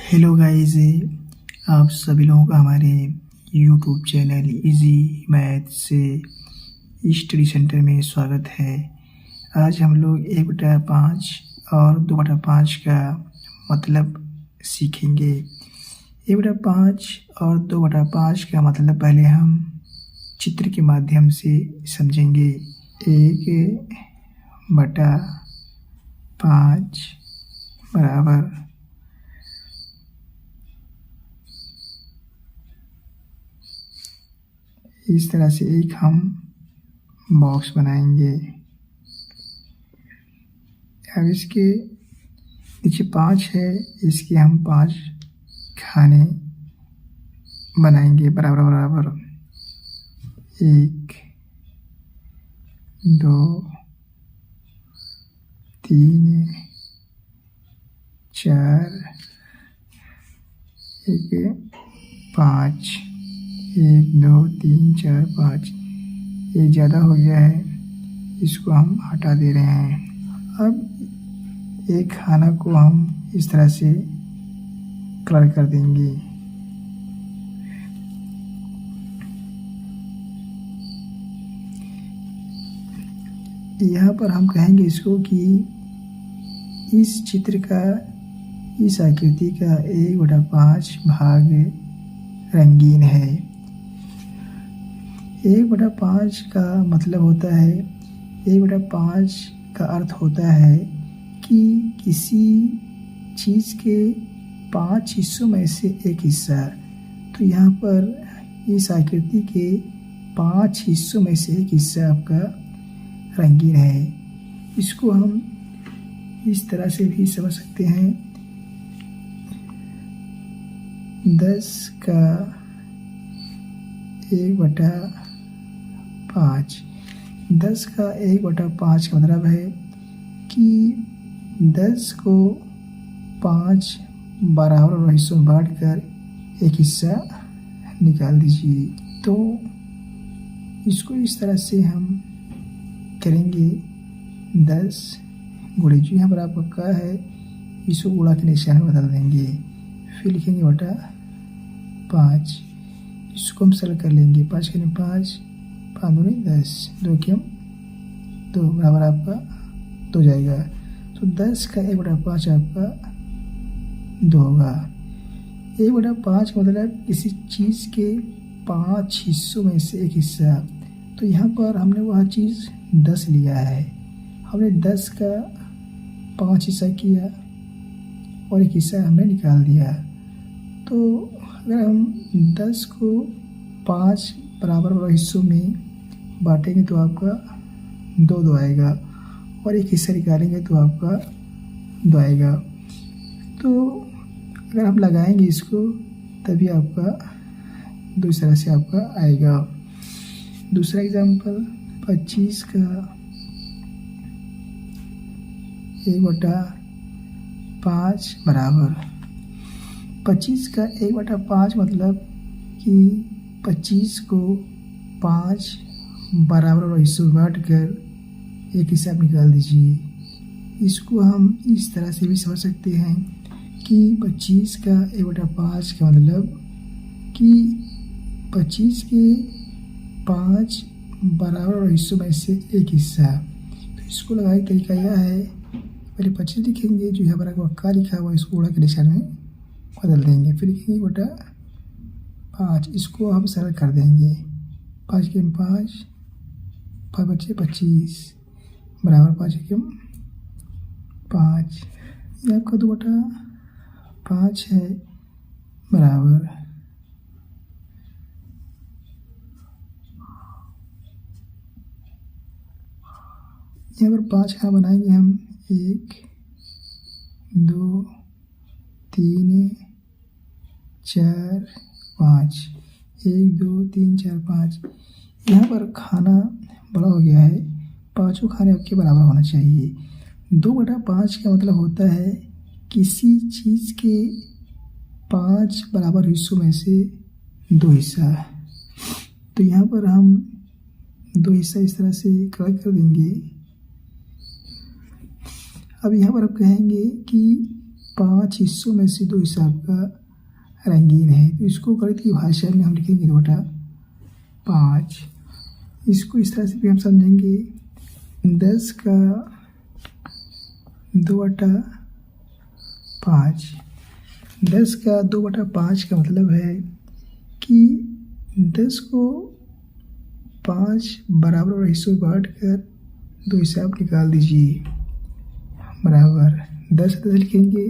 Hello guys, आप सभी लोगों का हमारे यूट्यूब चैनल इजी मैथ से स्टडी सेंटर में स्वागत है। आज हम लोग 1/5 और 2/5 का मतलब सीखेंगे। 1/5 और 2/5 का मतलब पहले हम चित्र के माध्यम से समझेंगे। 1/5 बराबर इस तरह से एक हम बॉक्स बनाएंगे। अब इसके नीचे 5 है, इसके हम 5 खाने बनाएंगे बराबर बराबर 1 2 3 4 5 1 2 3 4 5। ये ज़्यादा हो गया है, इसको हम हटा दे रहे हैं। अब एक खाना को हम इस तरह से कलर कर देंगे। यहाँ पर हम कहेंगे इसको कि इस चित्र का, इस आकृति का 1/5 भाग रंगीन है। 1/5 का मतलब होता है, 1/5 का अर्थ होता है कि किसी चीज़ के 5 हिस्सों में से एक हिस्सा। तो यहाँ पर इस आकृति के 5 हिस्सों में से एक हिस्सा आपका रंगीन है। इसको हम इस तरह से भी समझ सकते हैं। 10 का 1/5, 10 का 1/5 का मतलब है कि 10 को 5 बराबर हिस्सों में बांट कर एक हिस्सा निकाल दीजिए। तो इसको इस तरह से हम करेंगे। 10 गुणे जो यहाँ पर आपका का है, इसको गुणा के निशान में बदल देंगे, फिर लिखेंगे 5। इसको हम सरल कर लेंगे। 5 के 5, 5 दूनी 10, 2 के हम 2 बराबर आपका 2 जाएगा। तो 10 का 1/5 आपका 2 होगा। 1/5 मतलब किसी चीज़ के 5 हिस्सों में से एक हिस्सा। तो यहाँ पर हमने वह चीज़ 10 लिया है, हमने 10 का 5 हिस्सा किया और एक हिस्सा हमने निकाल दिया। तो अगर हम 10 को 5 बराबर हिस्सों में बांटेंगे तो आपका 2 आएगा, और एक हिस्सा निकालेंगे तो आपका 2 आएगा। तो अगर हम लगाएंगे इसको तभी आपका दूसरी तरह से आपका आएगा। दूसरा एग्जाम्पल, 25 का 1/5 बराबर 25 का 1/5 मतलब कि 25 को 5 बराबर हिस्सों में बांट कर एक हिस्सा निकाल दीजिए। इसको हम इस तरह से भी समझ सकते हैं कि 25 का 1/5 का मतलब कि 25 के 5 बराबर हिस्सों में से एक हिस्सा। तो इसको लगाने का तरीका यह है, पहले 25 लिखेंगे, जो यहाँ पर का लिखा हुआ इसको गुणा के निशान में बदल देंगे, फिर लिखेंगे 5। इसको हम सरल कर देंगे। 5 के 5, 5 बचे 25 बराबर 5 के 5। ये आपका 2/5 है बराबर यहाँ पर 5 खाना बनाएंगे हम। 1 2 3 4 5, 1 2 3 4 5। यहाँ पर खाना बड़ा हो गया है, 5 खाने आपके बराबर होना चाहिए। 2/5 का मतलब होता है किसी चीज़ के 5 बराबर हिस्सों में से 2 हिस्सा। तो यहाँ पर हम 2 हिस्सा इस तरह से कलेक्ट कर देंगे। अब यहाँ पर आप कहेंगे कि 5 हिस्सों में से 2 हिस्सा आपका रंगीन है। तो इसको गणित की भाषा में हम लिखेंगे 2/5। इसको इस तरह से भी हम समझेंगे 10 का 2/5। 10 का 2/5 का मतलब है कि 10 को 5 बराबर हिस्सों में बांट कर 2 हिस्सा आप निकाल दीजिए। बराबर 10 लिखेंगे,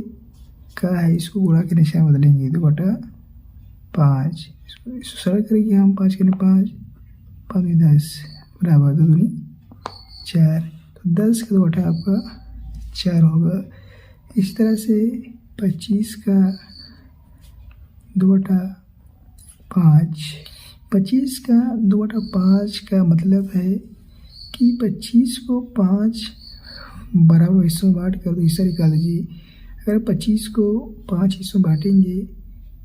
का है इसको गुणा के निशान बदलेंगे 2/5। इसको सरल करेंगे हम, 5 के 5, 5 10 बराबर 2 दूनी 4। तो 10 का 2 आपका 4 होगा। इस तरह से 25 का 2/5। 25 का 2/5 का मतलब है कि 25 को 5 बराबर हिस्सों में बांट कर 2 हिस्सा निकाल दीजिए। अगर 25 को 5 हिस्सों में बांटेंगे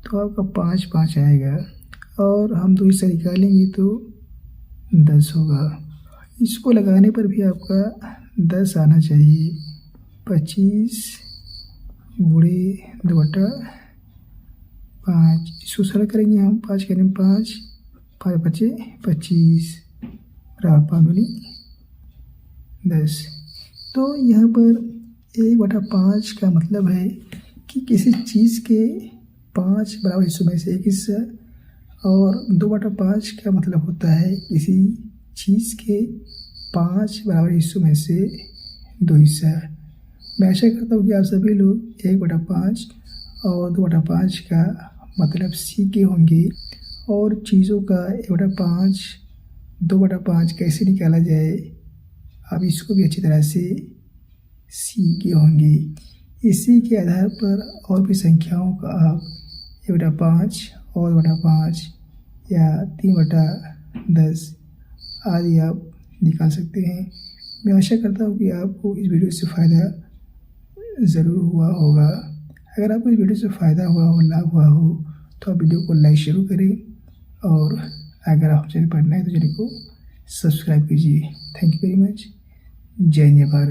तो आपका 5 आएगा, और हम 2 हिस्सा निकालेंगे तो 10 होगा। इसको लगाने पर भी आपका 10 आना चाहिए। 25 गुणे 2/5। इसको सरल करेंगे हम, 5 के 5, 5 बचे 25 बराबर 5 दूनी 10। तो यहाँ पर 1/5 का मतलब है कि किसी चीज़ के 5 बराबर हिस्सों में से एक हिस्सा, और 2/5 का मतलब होता है किसी चीज़ के 5 बराबर हिस्सों में से 2 हिस्सा। मैं आशा करता हूँ कि आप सभी लोग 1/5 और 2/5 का मतलब सीखे होंगे, और चीज़ों का 1/5 2/5 कैसे निकाला जाए आप इसको भी अच्छी तरह से सीखे होंगे। इसी के आधार पर और भी संख्याओं का आप 1/5 और 2/5 या 3/10 आदि आप निकाल सकते हैं। मैं आशा करता हूँ कि आपको इस वीडियो से फ़ायदा ज़रूर हुआ होगा। अगर आपको इस वीडियो से फ़ायदा हुआ हो, लाभ हुआ हो, तो आप वीडियो को लाइक जरूर करें, और अगर आप चैनल पर नए हैं तो चैनल को सब्सक्राइब कीजिए। Thank you very much. जय हिंद, जय भारत।